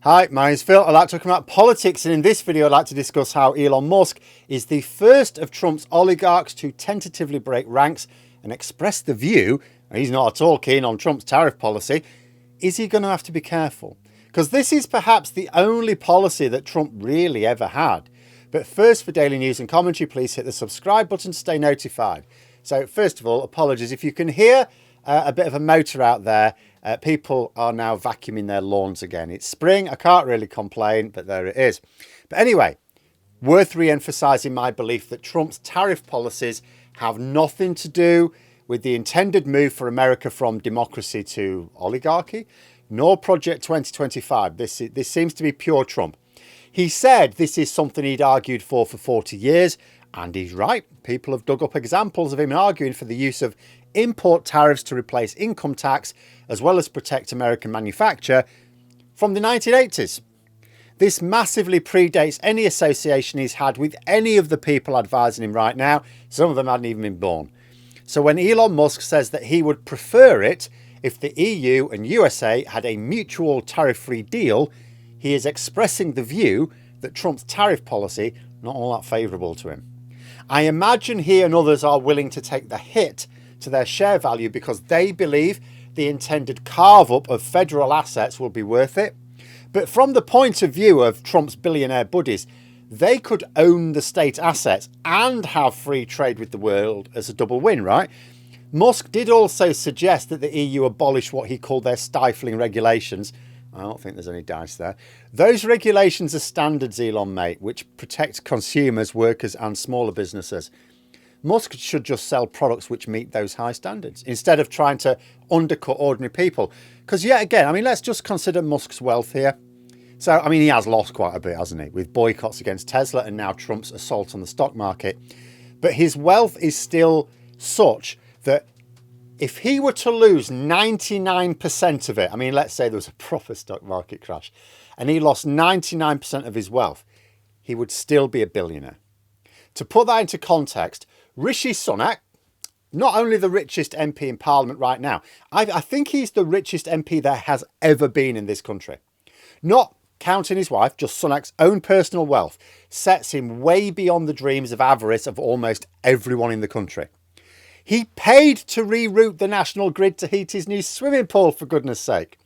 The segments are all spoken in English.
Hi, my name's Phil. I like talking about politics, and in this video I'd like to discuss how Elon Musk is the first of Trump's oligarchs to tentatively break ranks and express the view, and he's not at all keen on Trump's tariff policy. Is he going to have to be careful? Because this is perhaps the only policy that Trump really ever had. But first, for daily news and commentary, please hit the subscribe button to stay notified. So first of all, apologies if you can hear a bit of a motor out there. People are now vacuuming their lawns again. It's spring. I can't really complain, but there it is. But anyway, worth re-emphasizing my belief that Trump's tariff policies have nothing to do with the intended move for America from democracy to oligarchy, nor Project 2025. This seems to be pure Trump. He said this is something he'd argued for 40 years, and he's right. People have dug up examples of him arguing for the use of import tariffs to replace income tax, as well as protect American manufacture from the 1980s. This massively predates any association he's had with any of the people advising him right now. Some of them hadn't even been born. So when Elon Musk says that he would prefer it if the EU and USA had a mutual tariff-free deal, he is expressing the view that Trump's tariff policy not all that favourable to him. I imagine he and others are willing to take the hit to their share value because they believe the intended carve-up of federal assets will be worth it. But from the point of view of Trump's billionaire buddies, they could own the state assets and have free trade with the world as a double win, right? Musk did also suggest that the EU abolish what he called their stifling regulations. I don't think there's any dice there. Those regulations are standards, Elon, mate, which protect consumers, workers and smaller businesses. Musk should just sell products which meet those high standards instead of trying to undercut ordinary people. Because yet again, I mean, let's just consider Musk's wealth here. So, I mean, he has lost quite a bit, hasn't he? With boycotts against Tesla and now Trump's assault on the stock market. But his wealth is still such that if he were to lose 99% of it, I mean, let's say there was a proper stock market crash and he lost 99% of his wealth, he would still be a billionaire. To put that into context, Rishi Sunak, not only the richest MP in Parliament right now, I think he's the richest MP there has ever been in this country. Not counting his wife, just Sunak's own personal wealth sets him way beyond the dreams of avarice of almost everyone in the country. He paid to reroute the national grid to heat his new swimming pool, for goodness sake.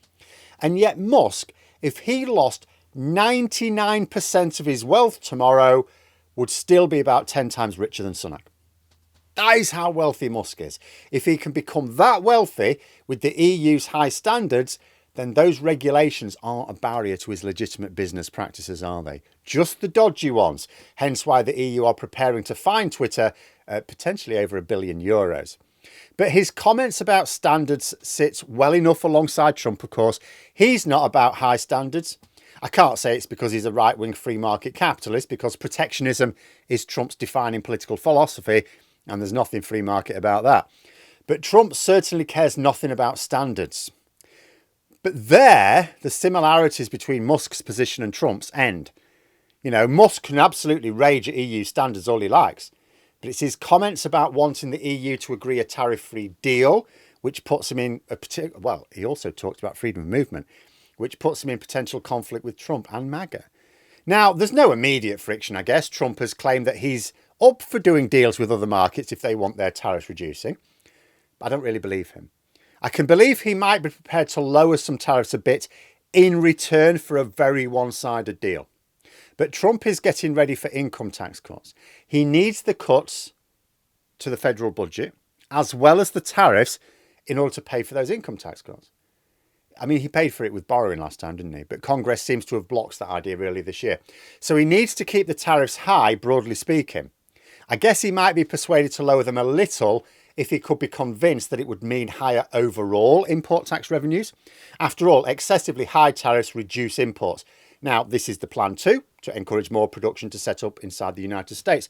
And yet Musk, if he lost 99% of his wealth tomorrow, would still be about 10 times richer than Sunak. That is how wealthy Musk is. If he can become that wealthy with the EU's high standards, then those regulations aren't a barrier to his legitimate business practices, are they? Just the dodgy ones. Hence why the EU are preparing to fine Twitter potentially over €1 billion. But his comments about standards sits well enough alongside Trump, of course. He's not about high standards. I can't say it's because he's a right-wing free market capitalist, because protectionism is Trump's defining political philosophy, and there's nothing free market about that. But Trump certainly cares nothing about standards. But there, the similarities between Musk's position and Trump's end. You know, Musk can absolutely rage at EU standards all he likes, but it's his comments about wanting the EU to agree a tariff-free deal, which puts him in a particular... Well, he also talked about freedom of movement, which puts him in potential conflict with Trump and MAGA. Now, there's no immediate friction, I guess. Trump has claimed that he's up for doing deals with other markets if they want their tariffs reducing. But I don't really believe him. I can believe he might be prepared to lower some tariffs a bit in return for a very one-sided deal. But Trump is getting ready for income tax cuts. He needs the cuts to the federal budget, as well as the tariffs, in order to pay for those income tax cuts. I mean, he paid for it with borrowing last time, didn't he? But Congress seems to have blocked that idea earlier this year. So he needs to keep the tariffs high, broadly speaking. I guess he might be persuaded to lower them a little if he could be convinced that it would mean higher overall import tax revenues. After all, excessively high tariffs reduce imports. Now, this is the plan too, to encourage more production to set up inside the United States.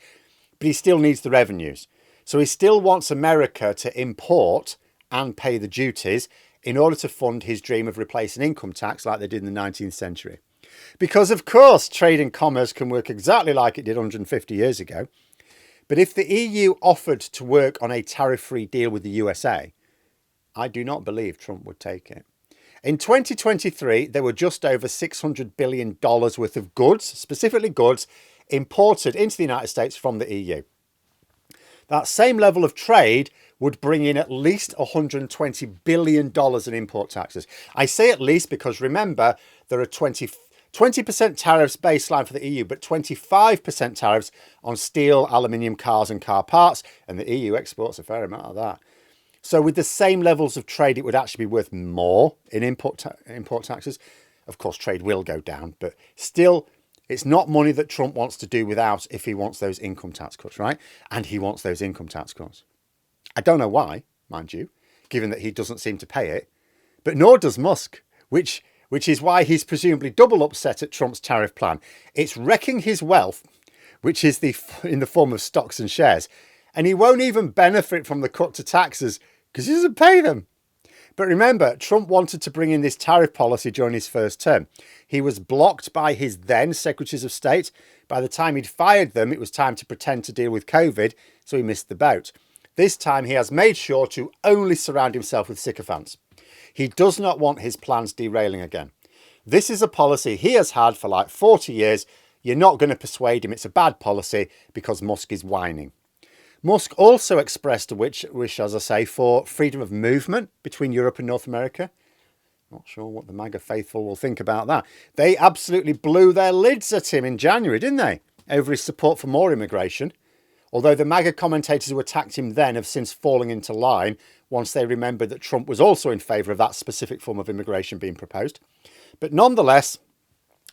But he still needs the revenues. So he still wants America to import and pay the duties in order to fund his dream of replacing income tax like they did in the 19th century. Because, of course, trade and commerce can work exactly like it did 150 years ago. But if the EU offered to work on a tariff-free deal with the USA, I do not believe Trump would take it. In 2023, there were just over $600 billion worth of goods, specifically goods, imported into the United States from the EU. That same level of trade would bring in at least $120 billion in import taxes. I say at least because remember, there are 20% tariffs baseline for the EU, but 25% tariffs on steel, aluminium, cars and car parts, and the EU exports a fair amount of that. So with the same levels of trade, it would actually be worth more in import taxes. Of course, trade will go down, but still, it's not money that Trump wants to do without if he wants those income tax cuts, right? And he wants those income tax cuts. I don't know why, mind you, given that he doesn't seem to pay it, but nor does Musk, which is why he's presumably double upset at Trump's tariff plan. It's wrecking his wealth, which is in the form of stocks and shares. And he won't even benefit from the cut to taxes because he doesn't pay them. But remember, Trump wanted to bring in this tariff policy during his first term. He was blocked by his then secretaries of state. By the time he'd fired them, it was time to pretend to deal with COVID, so he missed the boat. This time, he has made sure to only surround himself with sycophants. He does not want his plans derailing again. This is a policy he has had for like 40 years. You're not going to persuade him it's a bad policy because Musk is whining. Musk also expressed a wish, as I say, for freedom of movement between Europe and North America. Not sure what the MAGA faithful will think about that. They absolutely blew their lids at him in January, didn't they? Over his support for more immigration. Although the MAGA commentators who attacked him then have since fallen into line once they remembered that Trump was also in favour of that specific form of immigration being proposed. But nonetheless,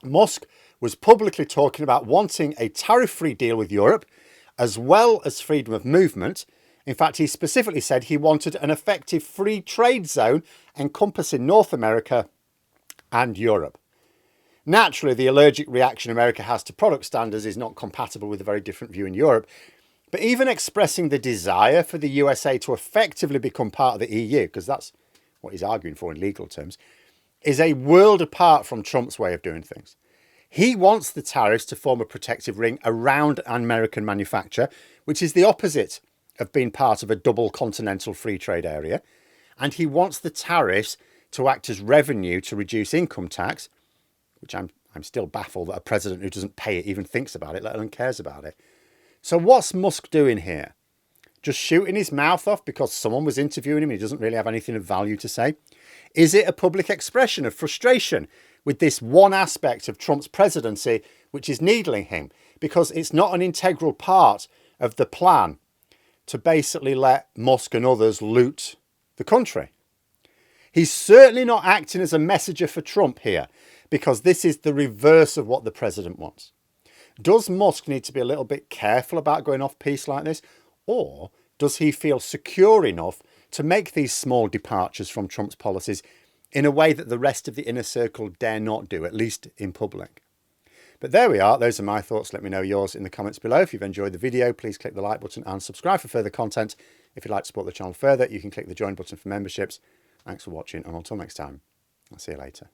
Musk was publicly talking about wanting a tariff-free deal with Europe, as well as freedom of movement. In fact, he specifically said he wanted an effective free trade zone encompassing North America and Europe. Naturally, the allergic reaction America has to product standards is not compatible with a very different view in Europe. But even expressing the desire for the USA to effectively become part of the EU, because that's what he's arguing for in legal terms, is a world apart from Trump's way of doing things. He wants the tariffs to form a protective ring around American manufacture, which is the opposite of being part of a double continental free trade area. And he wants the tariffs to act as revenue to reduce income tax, which I'm still baffled that a president who doesn't pay it even thinks about it, let alone cares about it. So what's Musk doing here? Just shooting his mouth off because someone was interviewing him and he doesn't really have anything of value to say? Is it a public expression of frustration with this one aspect of Trump's presidency which is needling him because it's not an integral part of the plan to basically let Musk and others loot the country? He's certainly not acting as a messenger for Trump here because this is the reverse of what the president wants. Does Musk need to be a little bit careful about going off piste like this? Or does he feel secure enough to make these small departures from Trump's policies in a way that the rest of the inner circle dare not do, at least in public? But there we are. Those are my thoughts. Let me know yours in the comments below. If you've enjoyed the video, please click the like button and subscribe for further content. If you'd like to support the channel further, you can click the join button for memberships. Thanks for watching, and until next time, I'll see you later.